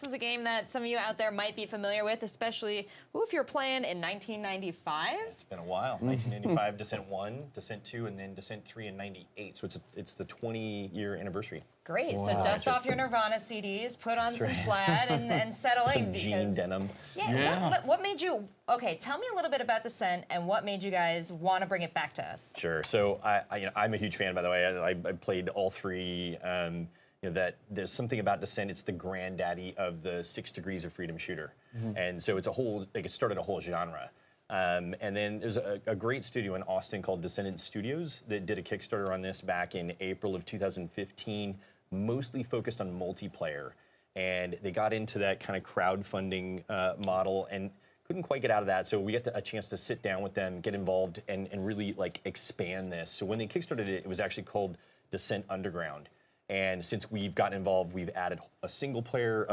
This is a game that some of you out there might be familiar with, especially if you're playing in 1995. It's been a while. 1995, Descent 1, Descent 2, and then Descent 3 in 98. So it's the 20-year anniversary. Great. Wow. So dust off your Nirvana CDs, put on some plaid, and settle in. Some jean denim. Yeah. What made you? Okay, tell me a little bit about Descent and what made you guys want to bring it back to us. Sure. So I'm a huge fan, by the way. I played all three. That there's something about Descent. It's the granddaddy of the 6 Degrees of Freedom shooter, and so it's a whole. It started a whole genre. And then there's a great studio in Austin called Descendant Studios that did a Kickstarter on this back in April of 2015, mostly focused on multiplayer. And they got into that kind of crowdfunding model and couldn't quite get out of that. So we got a chance to sit down with them, get involved, and really like expand this. So when they Kickstarted it, it was actually called Descent Underground. And since we've gotten involved, we've added a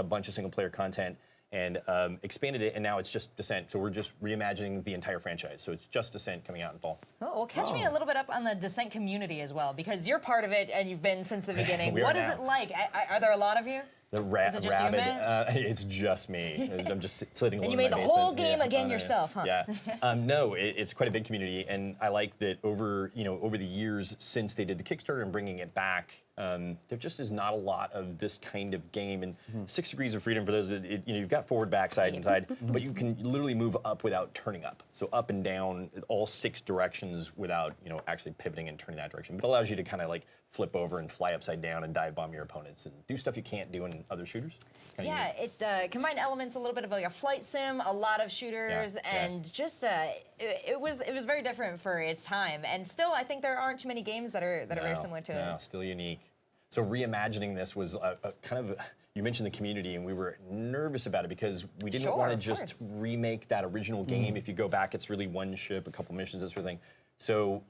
bunch of single player content, and expanded it, and now it's just Descent. So we're just reimagining the entire franchise. So it's just Descent coming out in fall. Oh, well, catch me a little bit up on the Descent community as well, because you're part of it and you've been since the beginning. What is it like? Are there a lot of you? The Is it just rabid, you, man? It's just me. I'm just sitting alone. And you made the whole game again yourself, huh? Yeah. No, it's quite a big community, and I like that over the years since they did the Kickstarter and bringing it back, there just is not a lot of this kind of game. And 6 Degrees of Freedom, for those that you've got forward, back, side, and side, but you can literally move up without turning up. So up and down, all 6 directions without actually pivoting and turning that direction. But it allows you to kind of like flip over and fly upside down and dive bomb your opponents and do stuff you can't do in other shooters. Yeah, it combined elements a little bit of like a flight sim, a lot of shooters, and just it was very different for its time. And still, I think there aren't too many games that are very similar to it. No, still unique. So reimagining this was a kind of you mentioned the community, and we were nervous about it because we didn't want to just remake that original game. If you go back, it's really one ship, a couple missions, that sort of thing. So,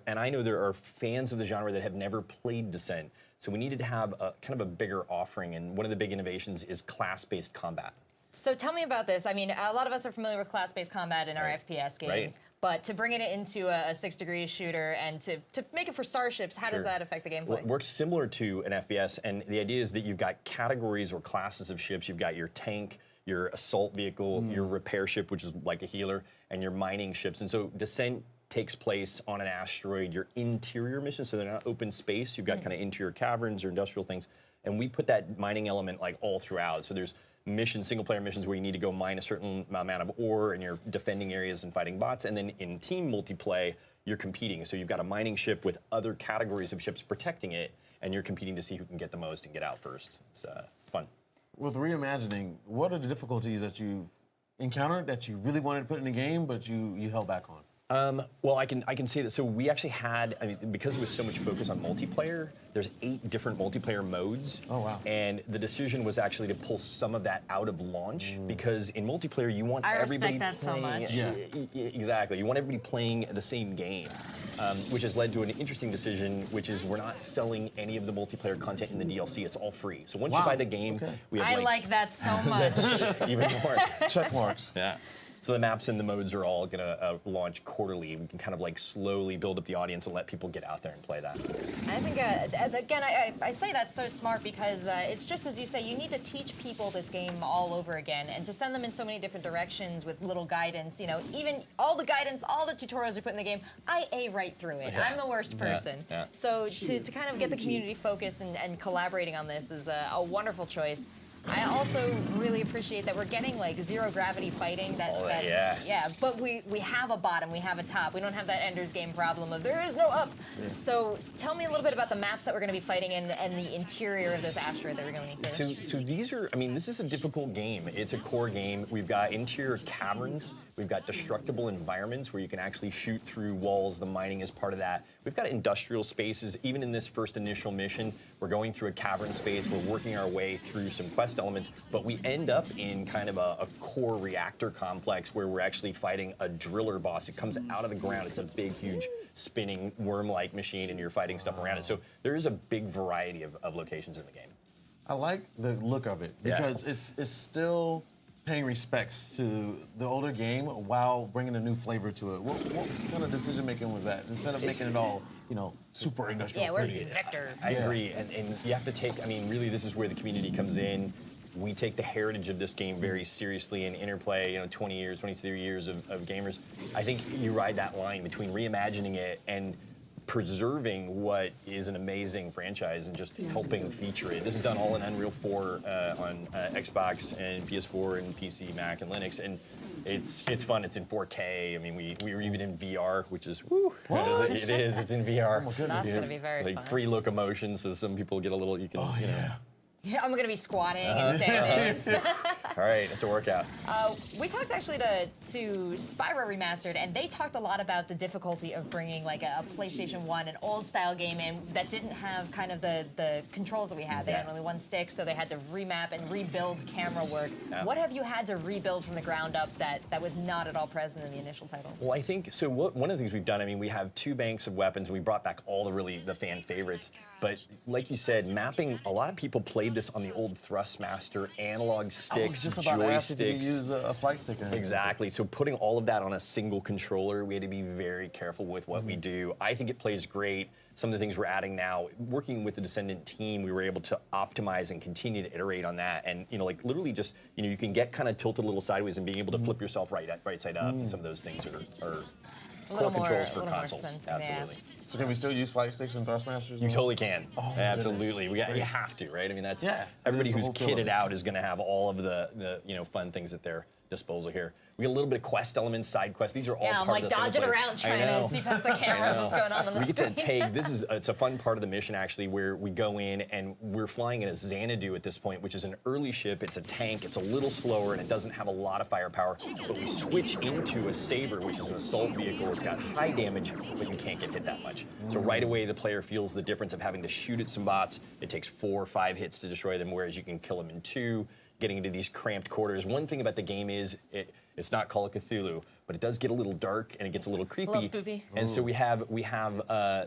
and I know there are fans of the genre that have never played Descent, so we needed to have a kind of a bigger offering, and one of the big innovations is class-based combat. So tell me about this. I mean, a lot of us are familiar with class-based combat in our FPS games, but to bring it into a 6 Degrees shooter and to make it for starships, how does that affect the gameplay? Well, it works similar to an FPS, and the idea is that you've got categories or classes of ships. You've got your tank, your assault vehicle, your repair ship, which is like a healer, and your mining ships. And so Descent takes place on an asteroid, your interior missions, so they're not open space. You've got kind of interior caverns or industrial things. And we put that mining element like all throughout. So there's missions, single player missions where you need to go mine a certain amount of ore and you're defending areas and fighting bots. And then in team multiplayer, you're competing. So you've got a mining ship with other categories of ships protecting it, and you're competing to see who can get the most and get out first. It's fun. With reimagining, what are the difficulties that you encountered that you really wanted to put in the game, but you held back on? Well, I can say that. So we actually had, because there was so much focus on multiplayer, there's 8 different multiplayer modes. Oh, wow. And the decision was actually to pull some of that out of launch, because in multiplayer, you want everybody playing. I respect that so much. Yeah, exactly. You want everybody playing the same game, which has led to an interesting decision, which is we're not selling any of the multiplayer content in the DLC. It's all free. So once you buy the game, we have I like that so much. even more. Check marks. Yeah. So the maps and the modes are all going to launch quarterly. We can kind of like slowly build up the audience and let people get out there and play that. I think, again, I say that's so smart because it's just as you say, you need to teach people this game all over again, and to send them in so many different directions with little guidance. Even all the guidance, all the tutorials you put in the game, I A right through it. I'm the worst person. So to kind of get the community focused and collaborating on this is a wonderful choice. I also really appreciate that we're getting like zero gravity fighting. But we have a bottom, we have a top. We don't have that Ender's Game problem of there is no up. So tell me a little bit about the maps that we're going to be fighting in and the interior of this asteroid that we're going to finish. So these are, this is a difficult game. It's a core game. We've got interior caverns. We've got destructible environments where you can actually shoot through walls. The mining is part of that. We've got industrial spaces. Even in this first initial mission, we're going through a cavern space. We're working our way through some quest elements, but we end up in kind of a core reactor complex where we're actually fighting a driller boss. It comes out of the ground. It's a big, huge spinning worm-like machine, and you're fighting stuff around it. So there is a big variety of locations in the game. I like the look of it because it's still paying respects to the older game while bringing a new flavor to it. What kind of decision making was that? Instead of making it all, super industrial. Yeah, where's Victor? I agree, and you have to take. Really, this is where the community comes in. we take the heritage of this game very seriously and interplay, 20 years, 23 years of gamers. I think you ride that line between reimagining it and preserving what is an amazing franchise and just helping feature it. This is done all in Unreal 4 on Xbox and PS4 and PC, Mac, and Linux, and it's fun. It's in 4K. I mean, we were even in VR, which is woo. What? It is. It's in VR. Oh my goodness. That's gonna be very Like fun. free locomotion, so some people get a little. You can. Oh, yeah. Yeah, I'm gonna be squatting and standing. All right, it's a workout. We talked actually to Spyro Remastered, and they talked a lot about the difficulty of bringing like a PlayStation 1, an old style game in that didn't have kind of the controls that we had. They had only one stick, so they had to remap and rebuild camera work. Yeah. What have you had to rebuild from the ground up that was not at all present in the initial titles? Well, I think so. One of the things we've done, I mean, we have 2 banks of weapons, and we brought back all the fan favorites. But like you said, mapping. A lot of people played this on the old Thrustmaster analog I sticks, was just about to ask if you could joysticks. use a flight stick. Or anything. Exactly. So putting all of that on a single controller, we had to be very careful with what we do. I think it plays great. Some of the things we're adding now, working with the Descendant team, we were able to optimize and continue to iterate on that. And like literally just, you can get kind of tilted a little sideways and being able to flip yourself right side up. And some of those things are A little core more, controls for a little more consoles. sensitive, Absolutely. So can we still use flight sticks and Thrustmasters? You totally can. Oh, my Absolutely. goodness. You have to, right? I mean, that's Yeah. everybody It's a who's whole killer. kitted out is going to have all of the fun things at their disposal here. We get a little bit of quest elements, side quests. These are all Yeah, I'm part like of the single dodging player. around I trying know. to see past the cameras what's going on the We screen. get to take, it's a fun part of the mission actually, where we go in and we're flying in a Xanadu at this point, which is an early ship. It's a tank, it's a little slower, and it doesn't have a lot of firepower. But we switch into a Saber, which is an assault vehicle. It's got high damage, but you can't get hit that much. So right away, the player feels the difference of having to shoot at some bots. It takes 4 or 5 hits to destroy them, whereas you can kill them in 2, getting into these cramped quarters. One thing about the game is it's not Call of Cthulhu, but it does get a little dark and it gets a little creepy. A little spoopy. And so we have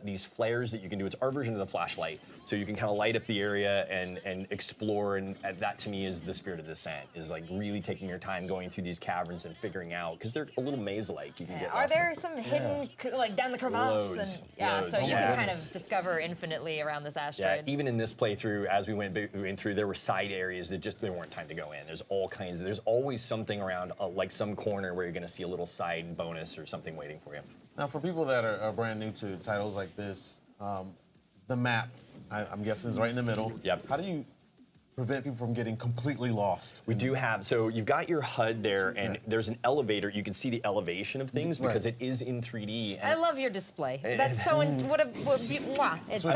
these flares that you can do. It's our version of the flashlight. So you can kind of light up the area and explore. And that to me is the spirit of Descent, is like really taking your time going through these caverns and figuring out, because they're a little maze-like. You can get Are lost in there them. some hidden, like down the crevasse? Loads, And, loads. so Oh you my can kind goodness. of discover infinitely around this Yeah, asteroid. even in this playthrough, as we went through, there were side areas that there weren't time to go in. There's all kinds there's always something around, like some corner where you're going to see a little side bonus or something waiting for you. Now, for people that are brand new to titles like this, the map, I'm guessing, is right in the middle. Yep. How do you prevent people from getting completely lost? We do have, so you've got your HUD there, and Okay. there's an elevator. You can see the elevation of things because Right. it is in 3D. I love your display. That's so, it's so What you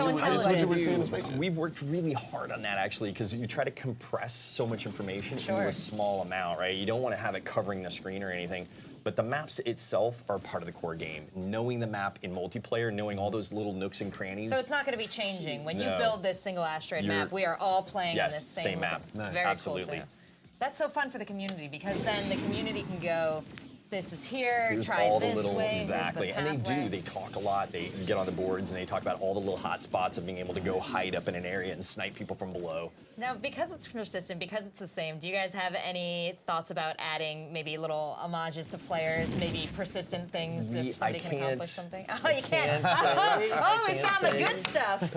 intelligent. would see in the spaceship. We've worked really hard on that actually, because you try to compress so much information into Sure. a small amount, right? You don't want to have it covering the screen or anything. But the maps itself are part of the core game. Knowing the map in multiplayer, knowing all those little nooks and crannies. So it's not going to be changing. When you No. build this single asteroid You're- map, we are all playing on Yes, this same, same map. Nice. Very Absolutely. cool too. That's so fun for the community, because then the community can go, this is here, Here's try all this the little, way, here's the exactly, and they pathway. do. They talk a lot. They get on the boards and they talk about all the little hot spots of being able to go hide up in an area and snipe people from below. Now, because it's persistent, because it's the same, do you guys have any thoughts about adding maybe little homages to players, maybe persistent things if somebody can accomplish something? Oh, you can't. Oh, we found the good stuff.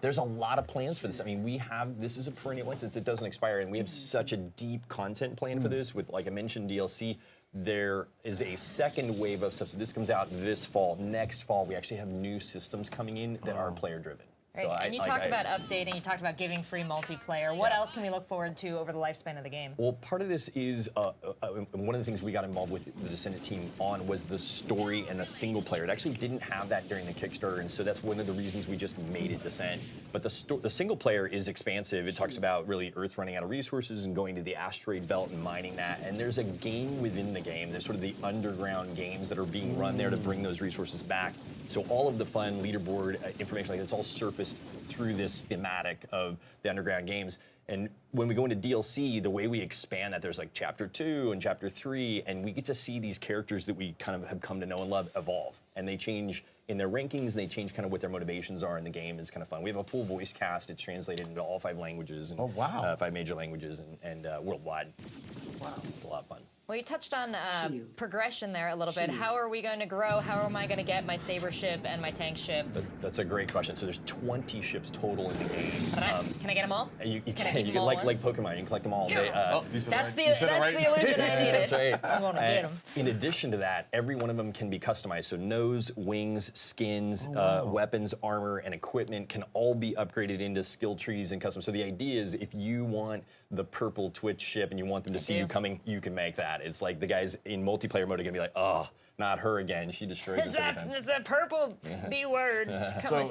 There's a lot of plans for this. I mean, this is a perennial one since it doesn't expire, and we have such a deep content plan for this with, like I mentioned, DLC. There is a second wave of stuff. So this comes out this fall. Next fall, we actually have new systems coming in that are player driven. Right. And you talked about updating, you talked about giving free multiplayer. What else can we look forward to over the lifespan of the game? Well, part of this is one of the things we got involved with the Descendant team on was the story and the single player. It actually didn't have that during the Kickstarter, and so that's one of the reasons we just made it Descent. But the single player is expansive. It talks about really Earth running out of resources and going to the asteroid belt and mining that. And there's a game within the game. There's sort of the underground games that are being run there to bring those resources back. So all of the fun leaderboard information like it's all surfaced through this thematic of the underground games. And when we go into DLC, the way we expand that, there's like Chapter 2 and Chapter 3, and we get to see these characters that we kind of have come to know and love evolve. And they change in their rankings, and they change kind of what their motivations are in the game. Is kind of fun. We have a full voice cast. It's translated into all 5 languages. And, Oh, wow. 5 major languages and worldwide. Wow. It's a lot of fun. Well, you touched on progression there a little bit. How are we going to grow? How am I going to get my Saber ship and my tank ship? That's a great question. So there's 20 ships total in the game. Can I get them all? You Can I can. keep You them all can like Pokemon. You can collect them all. They, You said That's it right. You said it right. the illusion I needed. That's right. I'm gonna get them. In addition to that, every one of them can be customized. So nose, wings, skins, weapons, armor, and equipment can all be upgraded into skill trees and custom. So the idea is if you want the purple Twitch ship and you want them to see you coming, you can make that. It's like the guys in multiplayer mode are gonna be like, oh, not her again. She destroys us every time. Is that purple B word? So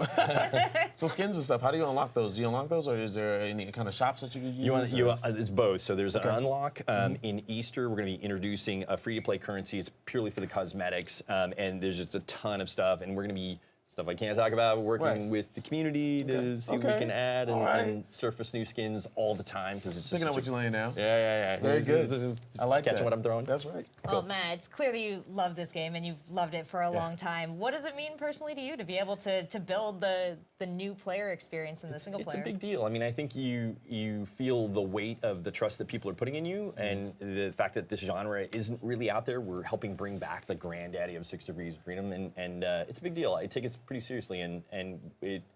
skins and stuff. How do you unlock those? Do you unlock those, or is there any kind of shops that you could use? It's both. So there's an unlock. In Easter, we're going to be introducing a free-to-play currency. It's purely for the cosmetics, and there's just a ton of stuff. And we're going to be stuff I can't talk about. We're working with the community to see what we can add and surface new skins all the time because it's Picking up what you're laying down. Yeah. Very good. I like Catching that. what I'm throwing. That's right. Oh, Matt, it's clear that you love this game and you've loved it for a long time. What does it mean personally to you to be able to build the new player experience in the single player? It's a big deal. I mean, I think you feel the weight of the trust that people are putting in you, and the fact that this genre isn't really out there. We're helping bring back the granddaddy of 6 Degrees of Freedom, and it's a big deal. I take it pretty seriously, and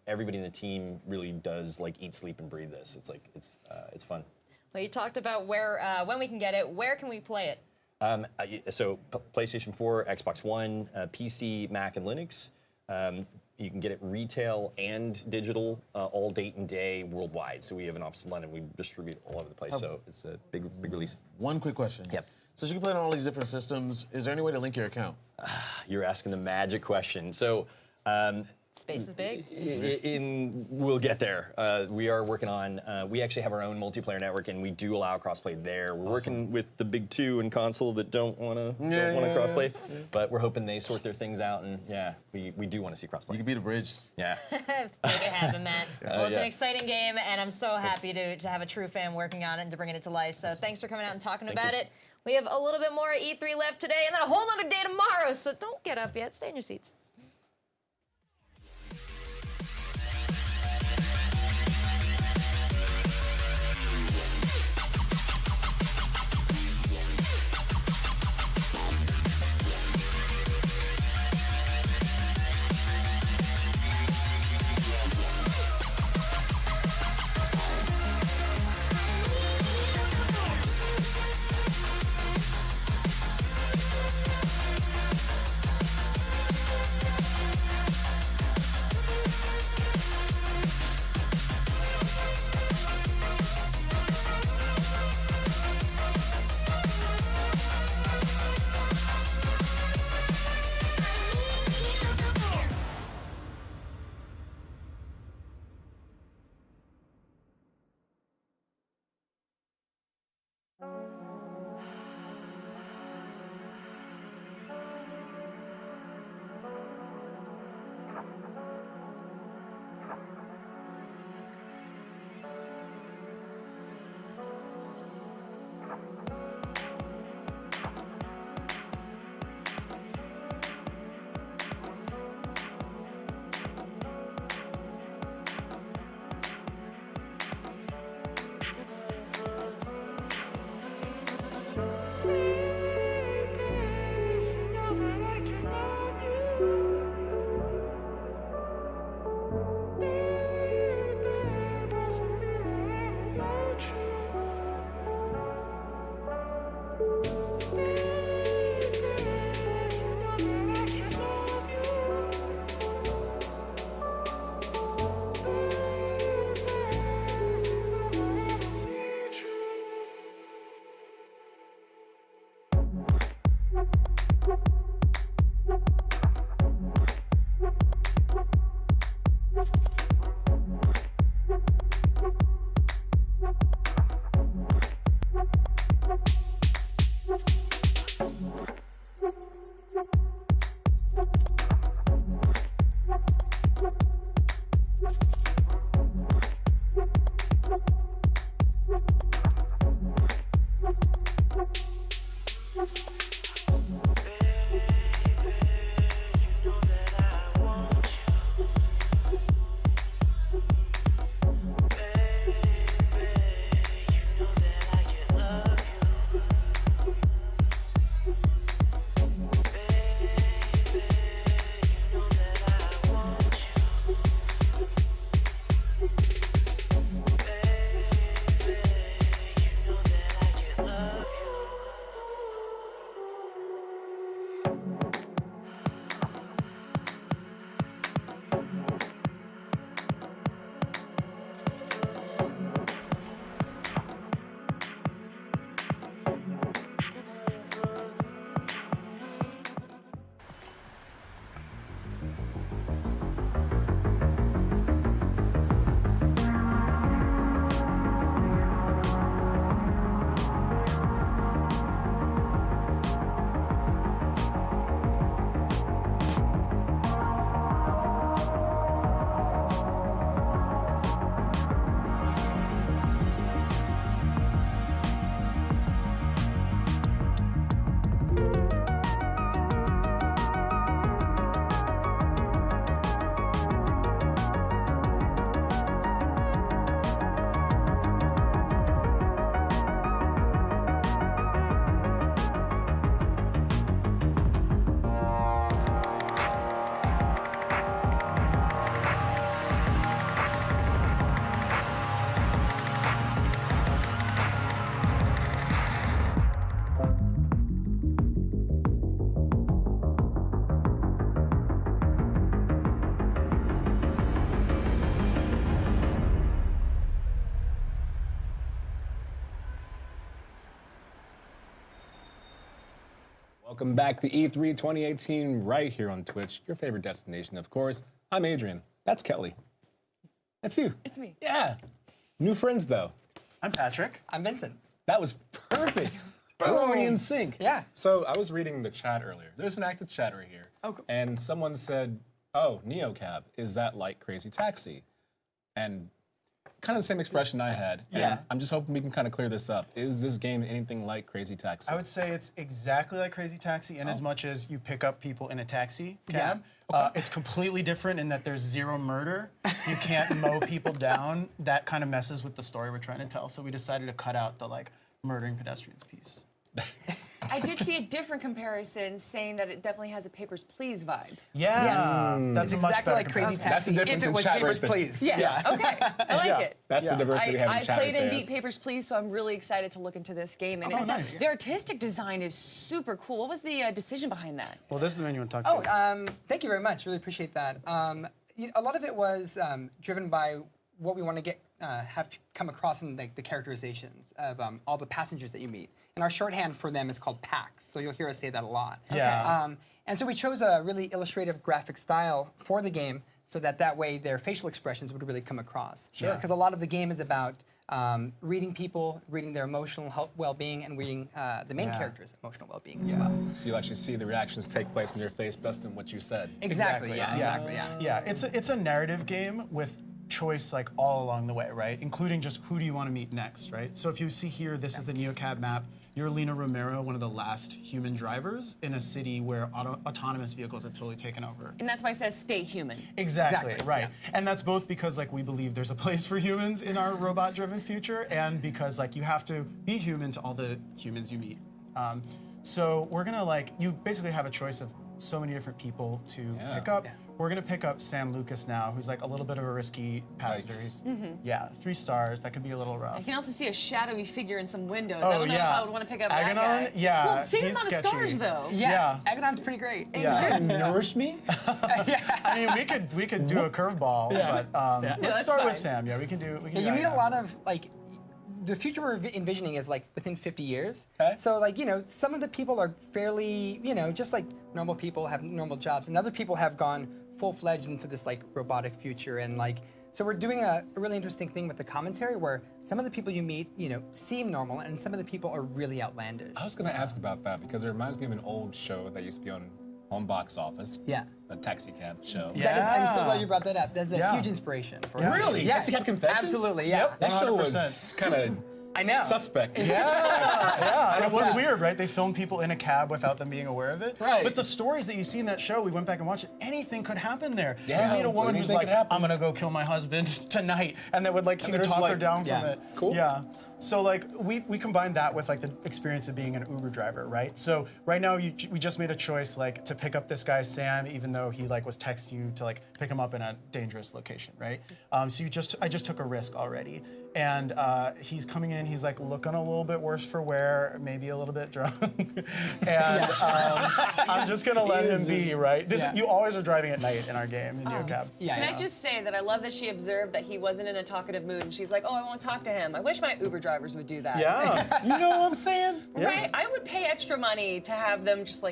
everybody in the team really does like eat, sleep, and breathe this. It's fun. Well, you talked about when we can get it. Where can we play it? So PlayStation 4, Xbox One, PC, Mac, and Linux. You can get it retail and digital, all date and day worldwide. So we have an office in London. We distribute all over the place. So it's a big release. One quick question. Yep. So you can play it on all these different systems. Is there any way to link your account? You're asking the magic question. So. Space is big. We'll get there. We are working on. We actually have our own multiplayer network, and we do allow crossplay there. We're working with the big two in console that don't want to crossplay, but we're hoping they sort their things out. And we do want to see crossplay. You could be the bridge. Yeah. Make it happen, Matt. Well, it's an exciting game, and I'm so happy to have a true fan working on it and to bringing it to life. So thanks for coming out and talking about it. We have a little bit more E3 left today, and then a whole other day tomorrow. So don't get up yet. Stay in your seats. Welcome back to E3 2018 right here on Twitch, your favorite destination, of course. I'm Adrian. That's Kelly. That's you. It's me. Yeah. New friends, though. I'm Patrick. I'm Vincent. That was perfect. We're already in sync. Yeah. So I was reading the chat earlier. There's an active chat right here. Oh, cool. And someone said, oh, NeoCab, is that like Crazy Taxi? And kind of the same expression I had. Yeah. And I'm just hoping we can kind of clear this up. Is this game anything like Crazy Taxi? I would say it's exactly like Crazy Taxi in as much as you pick up people in a taxi Yeah. cab. It's completely different in that there's zero murder. You can't mow people down. That kind of messes with the story we're trying to tell. So we decided to cut out the like murdering pedestrians piece. I did see a different comparison saying that it definitely has a Papers, Please vibe. Yeah, that's a much Exactly better like Crazy comparison. That's the Taxi difference if it in was chat Papers, right there. Please. Yeah. Okay. I like Yeah. it. That's the Yeah. diversity we have in I chat played right and there. beat Papers, Please, so I'm really excited to look into this game. And Oh, nice. the artistic design is super cool. What was the decision behind that? Well, this is the man you want to talk Oh, to. thank you very much. Really appreciate that. A lot of it was driven by what we want to get have come across in the characterizations of all the passengers that you meet. And our shorthand for them is called packs. So you'll hear us say that a lot. Yeah. And so we chose a really illustrative graphic style for the game so that way their facial expressions would really come across. Sure. Because a lot of the game is about reading people, reading their emotional well-being, and reading the main Yeah. character's emotional well-being as well. So you'll actually see the reactions take place in your face based on what you said. Exactly. Yeah. Exactly. Yeah. Yeah, it's a narrative game with choice like all along the way, right? Including just who do you want to meet next, right? So if you see here, this is the NeoCab map. You're Lena Romero, one of the last human drivers in a city where autonomous vehicles have totally taken over. And that's why it says stay human. Exactly, Exactly, right. yeah. And that's both because like we believe there's a place for humans in our robot-driven future, and because like you have to be human to all the humans you meet. So we're gonna you basically have a choice of so many different people to pick up. Yeah. We're gonna pick up Sam Lucas now, who's like a little bit of a risky passenger. Yikes. He's- Yeah, 3 stars. That could be a little rough. I can also see a shadowy figure in some windows. Oh, I don't know if yeah. I would want to pick up that Aganon? guy. Yeah, Well, same he's amount of sketchy. stars though. Yeah. Yeah. Agadon's pretty great. Yeah. Nourish me? I mean, we could do a curveball, but No, let's that's start with fine. Sam. Yeah, we can do. Yeah, you meet a lot of the future we're envisioning is within 50 years. Okay. So some of the people are fairly just like normal people have normal jobs, and other people have gone full-fledged into this robotic future, and so we're doing a really interesting thing with the commentary where some of the people you meet seem normal, and some of the people are really outlandish. I was going to ask about that because it reminds me of an old show that used to be on Home Box Office. Yeah. A taxi cab show. Yeah. That is, I'm so glad you brought that up. That's a Yeah. huge inspiration for Yeah. us. Really? Yeah. Taxi Cab Confessions? Absolutely, yeah. That show 100%. was kind of I know. suspect. Yeah, and it was weird, right? They filmed people in a cab without them being aware of it. Right. But the stories that you see in that show, we went back and watched it. Anything could happen there. Yeah, You meet a woman who's anything like, could happen. "I'm gonna go kill my husband tonight," and they would he would there's, talk her down yeah. from it. Cool. Yeah. So we combined that with the experience of being an Uber driver, right? So right now we just made a choice to pick up this guy Sam, even though he was texting you to pick him up in a dangerous location, right? So I just took a risk already, and he's coming in. He's looking a little bit worse for wear, maybe a little bit drunk, and I'm just gonna let him be, right? You always are driving at night in our game in NeoCab. Yeah. Can yeah. I just say that I love that she observed that he wasn't in a talkative mood, and she's like, "Oh, I won't talk to him. I wish my Uber drivers would do that." Yeah. You know what I'm saying? Right? I would pay extra money to have them just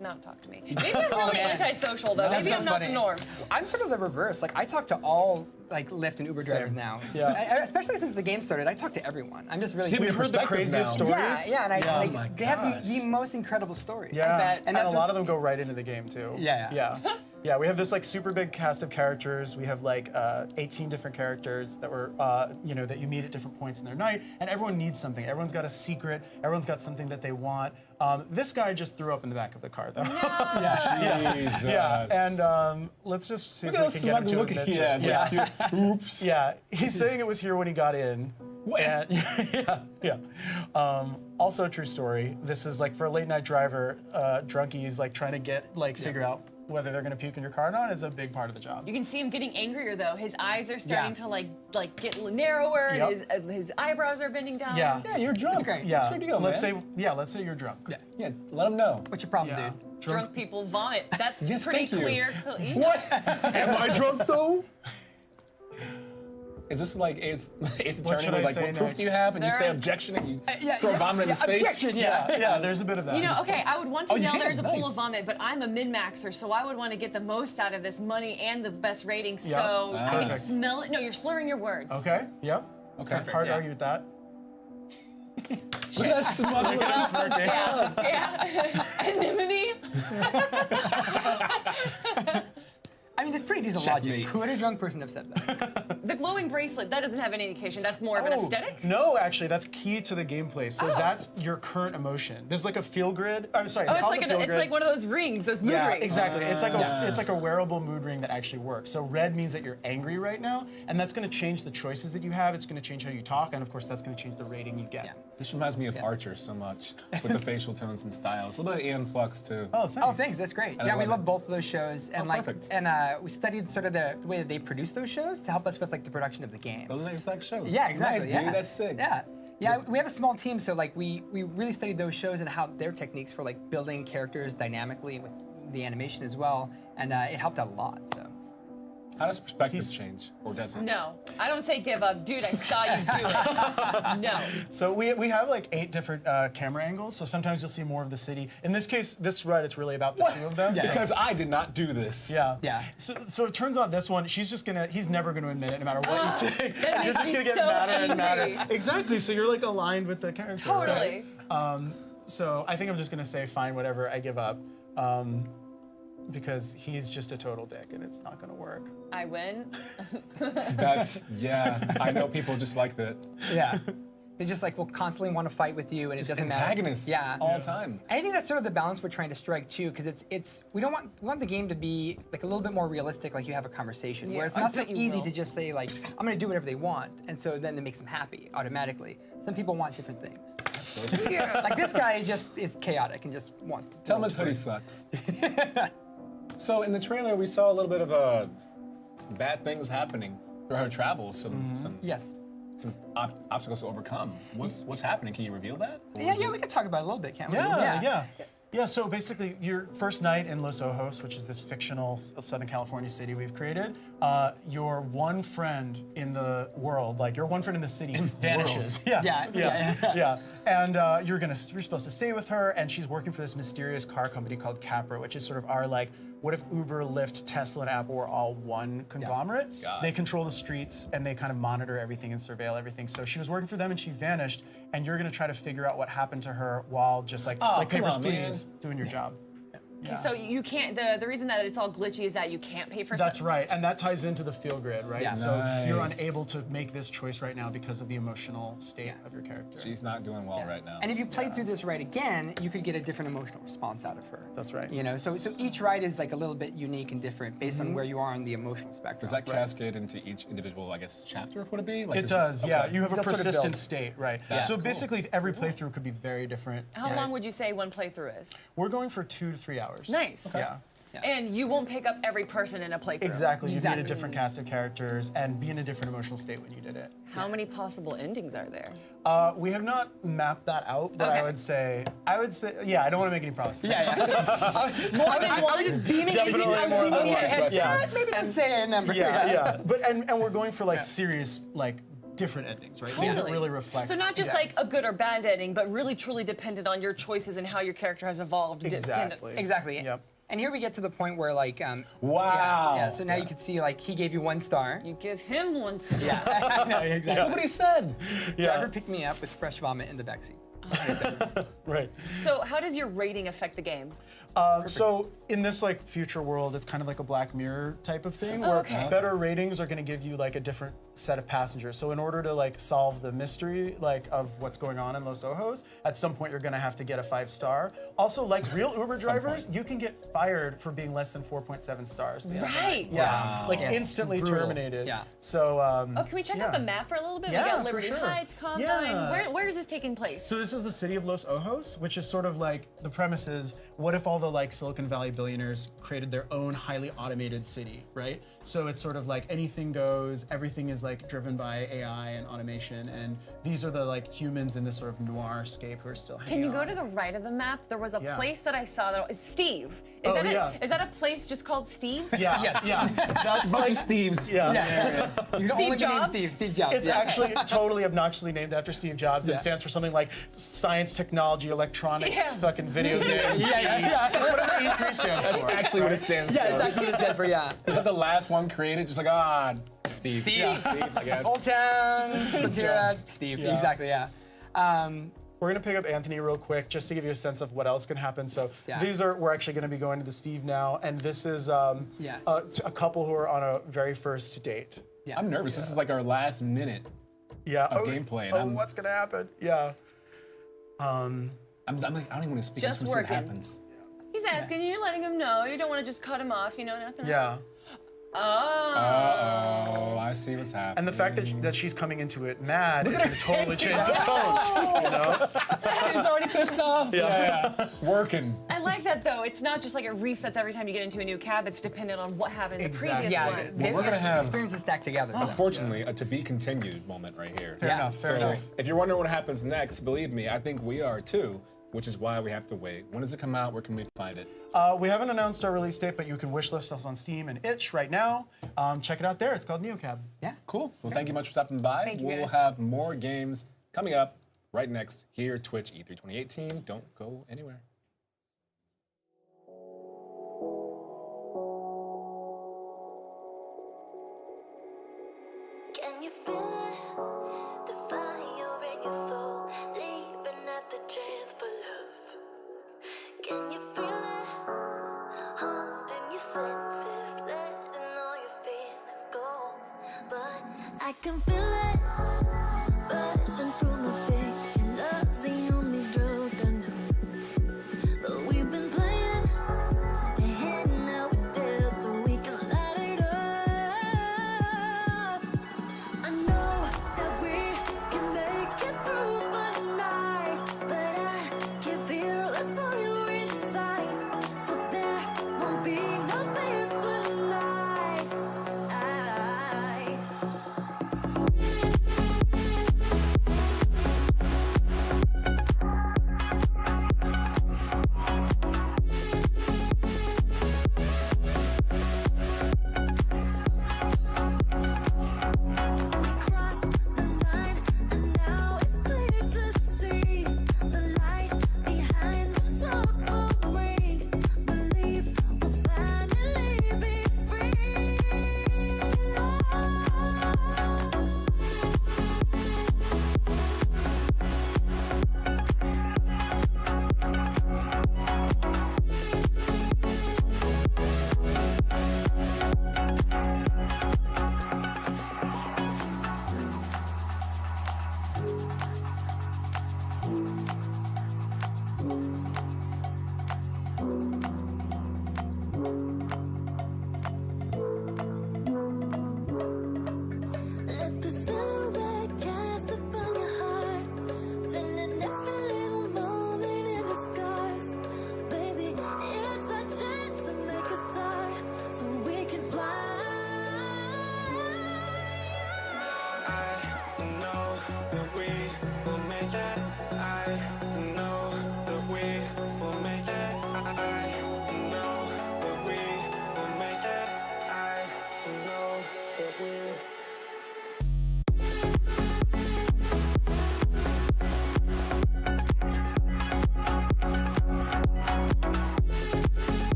not talk to me. Maybe I'm really man. antisocial though. That's Maybe so I'm not the funny. norm. I'm sort of the reverse. I talk to all Lyft and Uber drivers now. Yeah. Especially since the game started, I talk to everyone. I'm just really. See, We've heard the perspective craziest now. stories. Yeah, and Yeah. Oh my they have gosh. the most incredible stories. Yeah, bet. and, And a that's lot what- of them go right into the game too. Yeah. Yeah, we have this super big cast of characters. We have 18 different characters that were that you meet at different points in their night, and everyone needs something. Everyone's got a secret. Everyone's got something that they want. This guy just threw up in the back of the car though. Jesus. Yeah, and let's just see Look if at we how can get him smug to look admit he to it. has. Yeah. Oops. Yeah, he's saying it was here when he got in. And, yeah. Also a true story. This is for a late night driver, drunkies trying to get figure out whether they're gonna puke in your car or not is a big part of the job. You can see him getting angrier though. His eyes are starting Yeah. to get narrower. Yep. His eyebrows are bending down. Yeah. Yeah, you're drunk. great. Yeah. What's your deal, let's man? say you're drunk. Yeah. Yeah, let them know. What's your problem, Yeah. dude? Drunk people vomit. That's Yes, pretty thank you. clear. What? Am I drunk though? Is this like Ace Attorney? should Where, I like, say what proof next? do you have? And you There say is- objection and you Yeah, throw vomit in his face? Objection, yeah. Yeah, there's a bit of that. You know, okay, I would want to Oh, you yell can? there's a pool Nice. of vomit, but I'm a min-maxer, so I would want to get the most out of this money and the best rating, Yeah. so I can Perfect. smell it. No, you're slurring your words. Okay. Yep. Okay. Hard to yeah. argue with that. Look at that smug look. Yeah. Anemone. I mean, it's pretty decent Checkmate. logic. Could a drunk person have said that? The glowing bracelet, that doesn't have any indication. That's more of an aesthetic? No, actually, that's key to the gameplay. So that's your current emotion. There's like a feel grid. I'm sorry. Oh, called a feel it's grid. like one of those rings, those mood Yeah, rings. exactly. It's like a wearable mood ring that actually works. So red means that you're angry right now, and that's going to change the choices that you have. It's going to change how you talk, and of course, that's going to change the rating you get. Yeah. This reminds me of Archer so much with the facial tones and styles. A little bit of Ian Flux too. Oh, thanks. Oh, thanks. That's great. I Yeah, we love love it. both of those shows, and perfect. we studied sort of the way that they produce those shows to help us with like the production of the game. Those are exact shows. Yeah, exactly. Nice, yeah. dude. That's sick. Yeah. Yeah, we have a small team, so like we really studied those shows and how their techniques for like building characters dynamically with the animation as well, and it helped out a lot. So How does perspective change, or does it? No, I don't say give up. Dude, I saw you do it. No. So we have like 8 different camera angles. So sometimes you'll see more of the city. In this case, this ride, it's really about the 2 of them. So- Because I did not do this. Yeah. Yeah. So it turns out this one, he's never gonna admit it no matter what you say. that You're makes just me gonna get so madder and madder. angry. Exactly. So you're like aligned with the character. right? Totally. So I think I'm just gonna say fine, whatever, I give up. Because he's just a total dick and it's not gonna work. I win. That's I know people just like that. yeah, they just like will constantly want to fight with you, and Just it doesn't antagonists. matter. Yeah. All the time. And I think that's sort of the balance we're trying to strike too, because we want the game to be like a little bit more realistic, like you have a conversation, where it's I not so bet you easy will. to just say like I'm gonna do whatever they want, and so then it makes them happy automatically. Some people want different things. Like this guy just is chaotic and just wants to Tell him his hoodie sucks. So in the trailer, we saw a little bit of bad things happening through her travels. Some Yes. obstacles to overcome. What's happening? Can you reveal that? Or Yeah, is yeah, it- we could talk about it a little bit, can't we? Yeah, so basically, your first night in Los Ojos, which is this fictional Southern California city we've created, your one friend in the world, like your one friend in the city, vanishes. Yeah. And you're supposed to stay with her, and she's working for this mysterious car company called Capra, which is sort of our like, what if Uber, Lyft, Tesla, and Apple were all one conglomerate? Got They it. control the streets and they kind of monitor everything and surveil everything. So she was working for them and she vanished, and you're gonna try to figure out what happened to her while just like come papers, on, please, man. doing your job. Yeah. So you can't, the reason that it's all glitchy is that you can't pay for That's stuff. right, and that ties into the feel grid, right? Yeah. So you're Nice. unable to make this choice right now because of the emotional state of your character. She's not doing well right now. And if you played through this ride again, you could get a different emotional response out of her. That's right. You know, so each ride is like a little bit unique and different based on where you are on the emotional spectrum. Does that cascade into each individual, I guess, chapter? Would it be? Like It this- does, yeah. okay. You have a They'll sort of persistent build. state, right? That's so cool. basically, every playthrough could be very different. How right? long would you say one playthrough is? We're going for 2 to 3 hours. Nice. Yeah. And you won't pick up every person in a playthrough. Exactly. You need Exactly. a different cast of characters and be in a different emotional state when you did it. How many possible endings are there? We have not mapped that out, but Okay. I would say, yeah. I don't want to make any promises. More than one? just beaming Definitely more than beaming one. your head. Yeah. Maybe don't say a number. Yeah. But and we're going for like serious, like different endings, right? Things that Totally. really reflect. So not just like a good or bad ending, but really truly dependent on your choices and how your character has evolved. Exactly. Exactly. Yep. And here we get to the point where like, Wow. Yeah, so now you can see like he gave you 1 star. You give him one. Yeah. No, exactly. Nobody said. Driver picked me up with fresh vomit in the backseat. Right. So how does your rating affect the game? So in this like future world, it's kind of like a Black Mirror type of thing, where okay. better ratings are going to give you like a different set of passengers. So in order to like solve the mystery like of what's going on in Los Ojos, at some point you're going to have to get a 5-star. Also, like real Uber drivers, you can get fired for being less than 4.7 stars. at the end of the night. Right. Yeah. Like Yeah, it's instantly brutal. terminated. Yeah. So. Oh, can we check out yeah. the map for a little bit? Yeah, we got for Liberty sure. Heights, Combine. Yeah. Where is this taking place? So this is the city of Los Ojos, which is sort of like the premise is, what if all the like Silicon Valley billionaires created their own highly automated city, right? So it's sort of like anything goes, everything is is like driven by AI and automation, and these are the like humans in this sort of noir scape who are still hanging Can you go on. to the right of the map? There was a Yeah. place that I saw that Steve. Oh, yeah. Is that a place just called Steve? Yeah, Yes. yeah. That's Bunch like, of Steves. yeah. You can Steve only be named Jobs? Steve Jobs. It's yeah. actually totally obnoxiously named after Steve Jobs. Yeah. It stands for something like science, technology, electronics, fucking video games. yeah. That's what an E3 stands That's for. actually what it stands Yeah, for. it's actually what it stands for, yeah. Is that the last one created? Just like, Steve. Steve, I guess. Old Town, Frontier, Steve. Yeah. Exactly, yeah. We're gonna pick up Anthony real quick, just to give you a sense of what else can happen. So Yeah. we're actually gonna be going to the Steve now, and this is a couple who are on a very first date. Yeah. I'm nervous. This is like our last minute Yeah. of gameplay. And Oh, I'm what's gonna happen? Yeah. like, I don't even want to speak. Just Let's see what working. happens. He's asking you, letting him know. You don't want to just cut him off, nothing. Yeah. Oh. Oh, I see what's happening. And the fact that she's coming into it mad is gonna totally change the tone. she's already pissed off. Yeah. Working. I like that though. It's not just like it resets every time you get into a new cab. It's dependent on what happened in the Exactly. previous Yeah, one. this we're gonna have- experiences stacked together. Unfortunately, a to be continued moment right here. Fair enough. Fair So enough. if you're wondering what happens next, believe me, I think we are too, which is why we have to wait. When does it come out? Where can we find it? We haven't announced our release date, but you can wishlist us on Steam and Itch right now. Check it out there. It's called Neocab. Yeah. Cool. Well, thank you much for stopping by. Thank you, We'll guys. have more games coming up right next here, Twitch E3 2018. Don't go anywhere. Can you feel it? The fire in your soul, leaving at the chance for love. Can you feel it? Haunting your senses, letting all your feelings go. But I can feel it rushing through my veins. Your love's the only drug I know.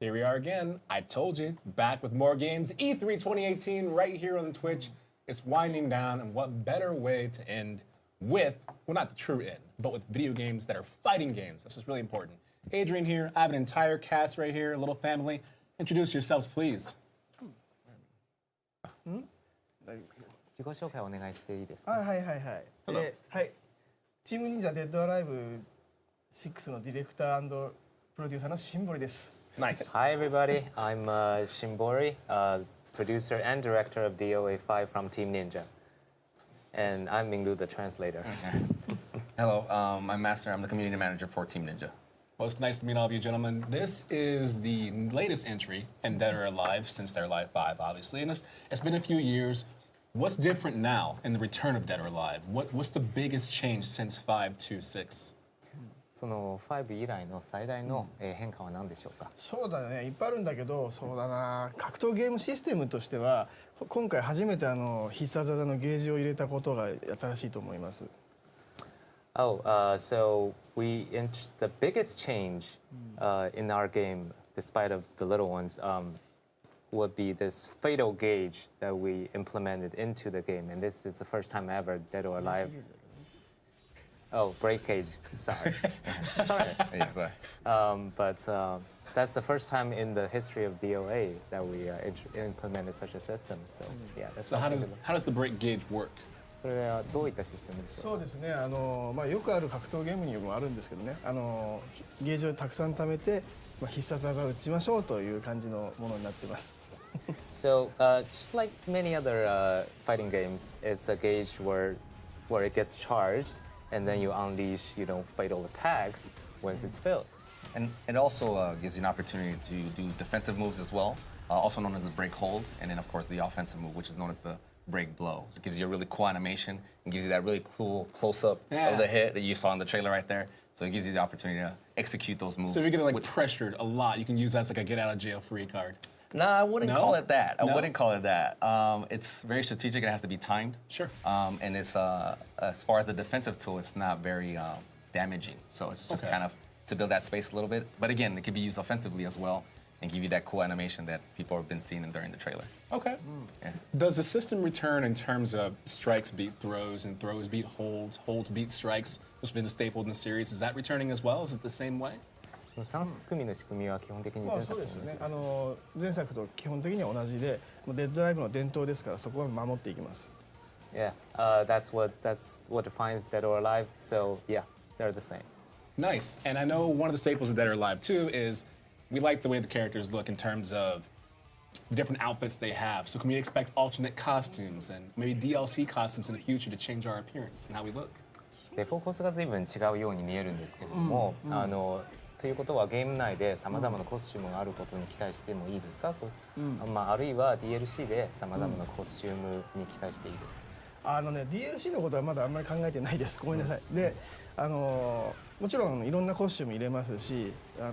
Here we are again. I told you. Back with more games. E3 2018 right here on Twitch. It's winding down, and what better way to end with, well, not the true end, but with video games that are fighting games. That's what's really important. Adrian here. I have an entire cast right here, a little family. Introduce yourselves, please. 自己紹介お願いしていいですか。はい。はい。チーム忍者デッドアライブ6のディレクター&プロデューサーのシンボリです。Nice. Hi everybody, I'm Shimbori, producer and director of DOA5 from Team Ninja. And I'm Minglu, the translator. Hello, I'm Master. I'm the community manager for Team Ninja. Well, it's nice to meet all of you gentlemen. This is the latest entry in Dead or Alive since Dead or Alive 5, obviously. And it's been a few years. What's different now in the return of Dead or Alive? What's the biggest change since 5 to 6? その5以来の最大の変化は何でしょうか。そうだね、いっぱいあるんだけど、そうだな、格闘ゲームシステムとしては、今回初めて必殺技のゲージを入れたことが新しいと思います。Oh, so the biggest change in our game, despite of the little ones, would be this fatal gauge that we implemented into the game, and this is the first time ever Dead or Alive. Oh, break cage. Sorry. Sorry. Yeah, sorry. But that's the first time in the history of DOA that we implemented such a system. So yeah. That's So how does the break gauge work? それはどういったシステムでしょうか。そうですね、よくある格闘ゲームにもあるんですけどね、ゲージをたくさん貯めて、必殺技を打ちましょうという感じのものになっています。So just like many other fighting games, it's a gauge where it gets charged, and then you unleash, fatal attacks once it's filled. And it also gives you an opportunity to do defensive moves as well, also known as the break hold, and then of course the offensive move, which is known as the break blow. So it gives you a really cool animation and gives you that really cool close-up of the hit that you saw in the trailer right there. So it gives you the opportunity to execute those moves. So if you're getting pressured a lot, you can use that as like a get-out-of-jail-free card. No, I wouldn't call it that. No? I wouldn't call it that. It's very strategic. It has to be timed. Sure. And it's as far as a defensive tool, it's not very damaging. So it's just kind of to build that space a little bit. But again, it can be used offensively as well and give you that cool animation that people have been seeing during the trailer. Okay. Yeah. Does the system return in terms of strikes beat throws and throws beat holds, holds beat strikes, which has been a staple in the series? Is that returning as well? Is it the same way? 3組の仕組みは基本的に前作と同じですね。前作と基本的には同じで、デッドライブの伝統ですからそこは守っていきます。Yeah, that's what defines Dead or Alive. So yeah, they're the same. Nice. And I know one of the staples of Dead or Alive too is we like the way the characters look in terms of the different outfits they have. So can we expect alternate costumes and maybe DLC costumes in the future to change our appearance and how we look? でフォーカスが随分違うように見えるんですけれども、ということはゲーム内でさまざまなコスチュームがあることに期待してもいいですか？あるいは DLC でさまざまなコスチュームに期待していいですか？DLC のことはまだあんまり考えてないです。ごめんなさい。で、もちろんいろんなコスチューム入れますし、な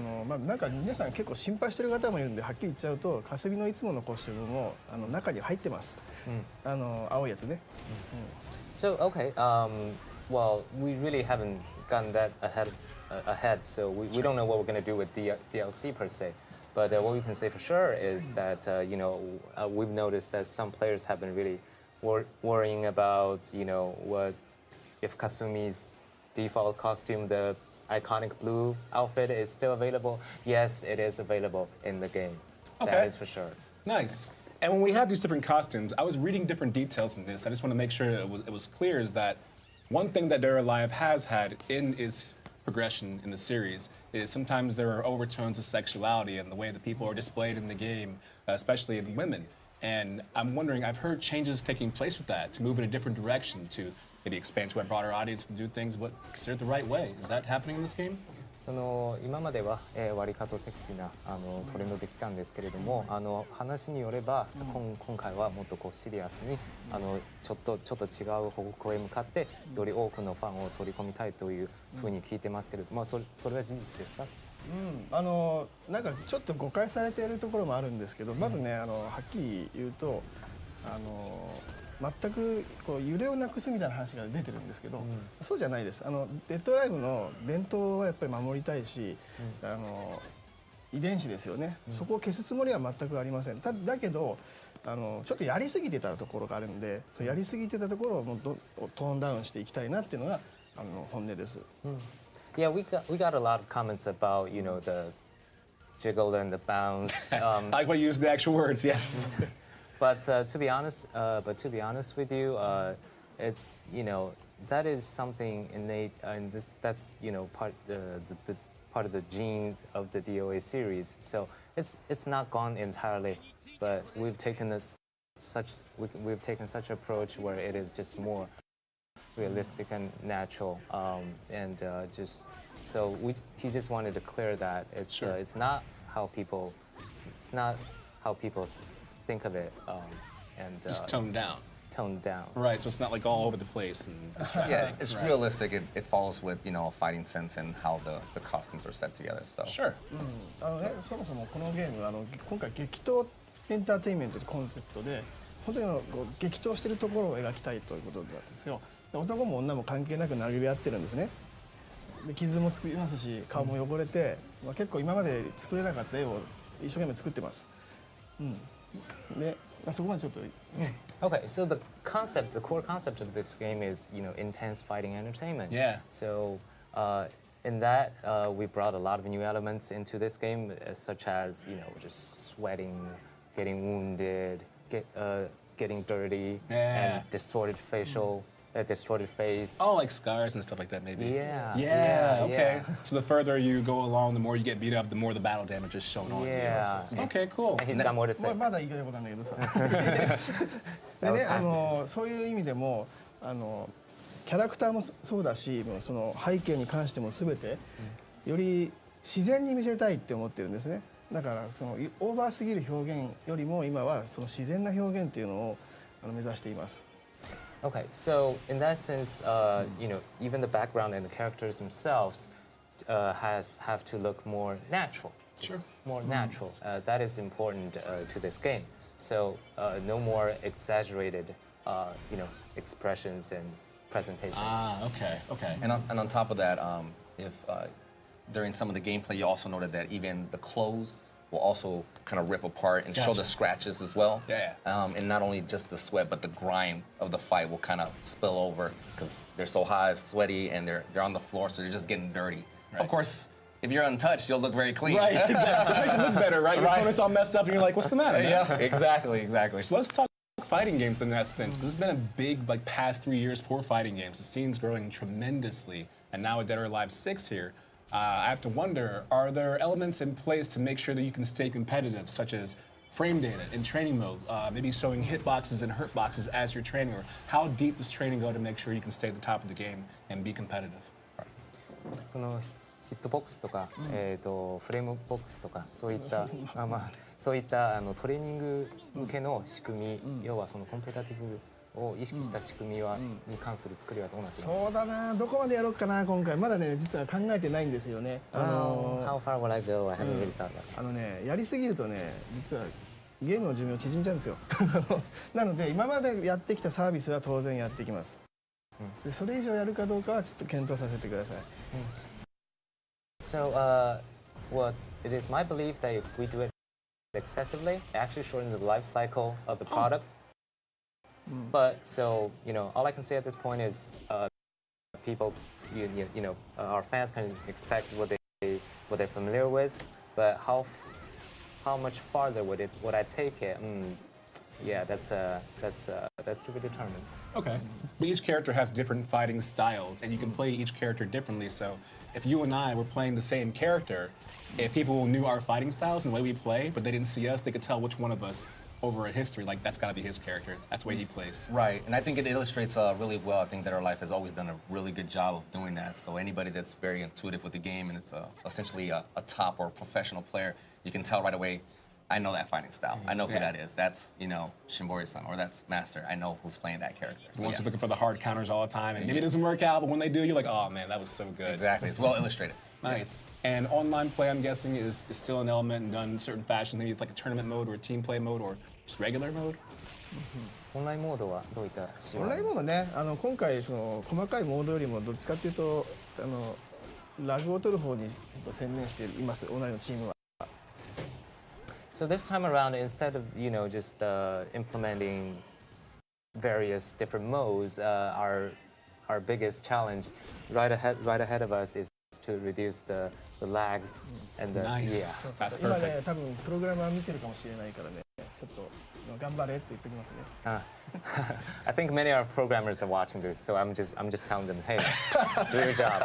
んか皆さん結構心配してる方もいるんではっきり言っちゃうと、霞のいつものコスチュームも中に入ってます。青いやつね。So okay, well we really haven't gotten that ahead, so we don't know what we're going to do with the DLC per se. But what we can say for sure is that we've noticed that some players have been really worrying about what if Kasumi's default costume, the iconic blue outfit, is still available. Yes, it is available in the game. Okay. That is for sure. Nice. And when we have these different costumes, I was reading different details in this. I just want to make sure it was clear is that one thing that Dead or Alive has had in its progression in the series is sometimes there are overtones of sexuality and the way that people are displayed in the game, especially in women. And I'm wondering, I've heard changes taking place with that to move in a different direction to maybe expand to a broader audience and do things what considered the right way. Is that happening in this game? 今までは割かとセクシーなトレンドできたんですけれども、話によれば今回はもっとシリアスにちょっと違う方向へ向かってより多くのファンを取り込みたいというふうに聞いてますけれども、それは事実ですか？なんかちょっと誤解されているところもあるんですけど、まずねはっきり言うと全く揺れをなくすみたいな話が出てるんですけど、そうじゃないです。デッドライブの伝統はやっぱり守りたいし、遺伝子ですよね、そこを消すつもりは全くありません。だけどちょっとやりすぎてたところがあるんで、そうやりすぎてたところをもうトーンダウンしていきたいなっていうのが本音です。Yeah, we got a lot of comments about the jiggle and the bounce. I like when you use the actual words. Yes. But to be honest with you, that is something innate, and that's part the part of the gene of the DOA series. So it's not gone entirely, but we've taken such an approach where it is just more realistic and natural, and he just wanted to clear that it's not how people think of it, and Just toned down. Toned down. Right, so it's not like all over the place and distracting. Yeah, it's Right. realistic. It follows with a fighting sense and how the costumes are set together. So Sure. そもそもこのゲーム今回激闘エンターテインメントというコンセプトで本当にこう激闘しているところを描きたいということなんですよ。で男も女も関係なく殴り合ってるんですね。で傷も作りますし顔も汚れて、結構今まで作れなかった絵を一生懸命作ってます。で、そこまでちょっと。Okay, so the core concept of this game is, intense fighting entertainment. Yeah. So in that, we brought a lot of new elements into this game, such as, just sweating, getting wounded, getting dirty, and distorted face. Oh, like scars and stuff like that, maybe. Yeah. Yeah. Okay. Yeah. So the further you go along, the more you get beat up, the more the battle damage is shown on. Yeah. Okay, cool. And he's got more to say. まだ言いたいことなんだけどさ。でね、そういう意味でもキャラクターもそうだし、その背景に関しても全てより自然に見せたいって思ってるんですね。だからそのオーバーすぎる表現よりも今はその自然な表現っていうのを目指しています。Okay, so in that sense, even the background and the characters themselves have to look more natural. Sure. More natural. That is important to this game. So no more exaggerated, expressions and presentations. Ah, okay. And on top of that, if during some of the gameplay, you also noted that even the clothes will also kind of rip apart and show the scratches as well. Yeah. And not only just the sweat, but the grime of the fight will kind of spill over because they're so hot, sweaty, and they're on the floor, so they're just getting dirty. Right. Of course, if you're untouched, you'll look very clean. Right, exactly. Which makes you look better, right? Your opponent's all messed up, and you're like, what's the matter, man? Yeah, exactly. So let's talk fighting games in that sense. This has been a big, past 3 years for fighting games. The scene's growing tremendously, and now with Dead or Alive 6 here, I have to wonder, are there elements in place to make sure that you can stay competitive, such as frame data in training mode, maybe showing hitboxes and hurt boxes as you're training, or how deep does training go to make sure you can stay at the top of the game and be competitive? そのヒットボックスとか、フレームボックスとかそういったそういったトレーニング向けの仕組み、要はそのコンペタティブを意識した仕組みに関する作りはどうなっていますか？そうだな、どこまでやろうかな今回まだね実は考えてないんですよね。How far will I go? I haven't really thought that. やりすぎるとね実はゲームの寿命縮んじゃうんですよ。なので今までやってきたサービスは当然やっていきます。でそれ以上やるかどうかはちょっと検討させてください。So, well, it is my belief that if we do it excessively, it actually shortens the life cycle of the product. But so, all I can say at this point is, people, our fans can expect what they're familiar with, but how much farther would I take it? Yeah, that's to be determined. Okay. But each character has different fighting styles, and you can play each character differently. So if you and I were playing the same character, if people knew our fighting styles and the way we play, but they didn't see us, they could tell which one of us over a history, like that's got to be his character. That's the way he plays. Right, and I think it illustrates really well. I think that our life has always done a really good job of doing that. So anybody that's very intuitive with the game and is essentially a top or professional player, you can tell right away, I know that fighting style. I know who that is. That's, Shimbori-san, or that's Master. I know who's playing that character. The ones who are looking for the hard counters all the time, and maybe it doesn't work out, but when they do, you're like, oh man, that was so good. Exactly, it's well illustrated. Nice. And online play, I'm guessing, is still an element and done in certain fashion. Maybe like a tournament mode or a team play mode or just regular mode? オンラインモードはどういった仕様オンラインモードね、今回その細かいモードよりもどっちかっていうとラグを取る方にちょっと専念しています、オンラインのチームは。So this time around, instead of just implementing various different modes, our biggest challenge right ahead of us is to reduce the lags and the Nice. yeah. That's 今ね perfect. 多分プログラマー見てるかもしれないからねちょっと頑張れって言ってきますね I think many of our programmers are watching this, so I'm just telling them, hey, do your job.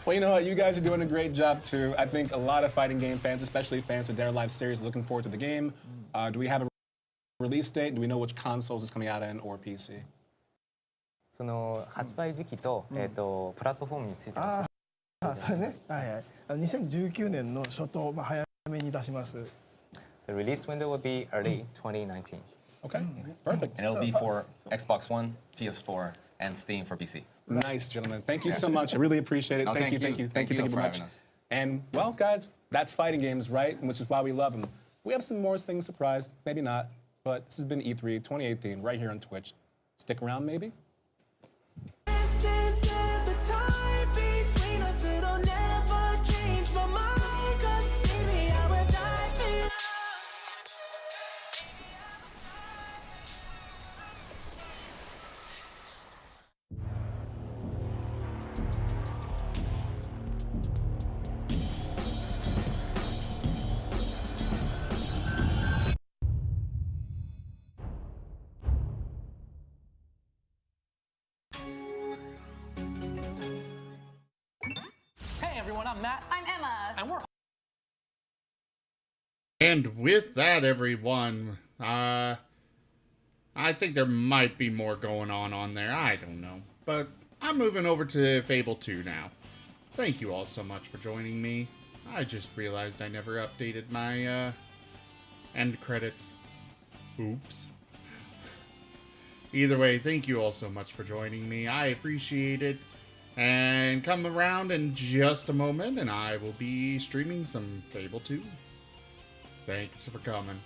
Well, you know what? You guys are doing a great job too. I think a lot of fighting game fans, especially fans of Dare Live series, are looking forward to the game. Do we have a release date? Do we know which consoles it's coming out in or PC? その発売時期と、プラットフォームについてはあそれねはいはい2019年の初頭、早めに出します The release window will be early 2019. Okay, perfect. And it'll be for Xbox One, PS4, and Steam for PC. Nice, gentlemen. Thank you so much. I really appreciate it. No, thank you Thank you very for much. having us. And well, guys, that's fighting games, right? Which is why we love them. We have some more things surprised, maybe not, but this has been E3 2018 right here on Twitch. Stick around, maybe. Hey everyone, I'm Matt. I'm Emma. And we're And with that, everyone, I think there might be more going on there. I don't know. But I'm moving over to Fable 2 now. Thank you all so much for joining me. I just realized I never updated my end credits. Oops. Either way, thank you all so much for joining me. I appreciate it. And come around in just a moment, and I will be streaming some Fable 2. Thanks for coming.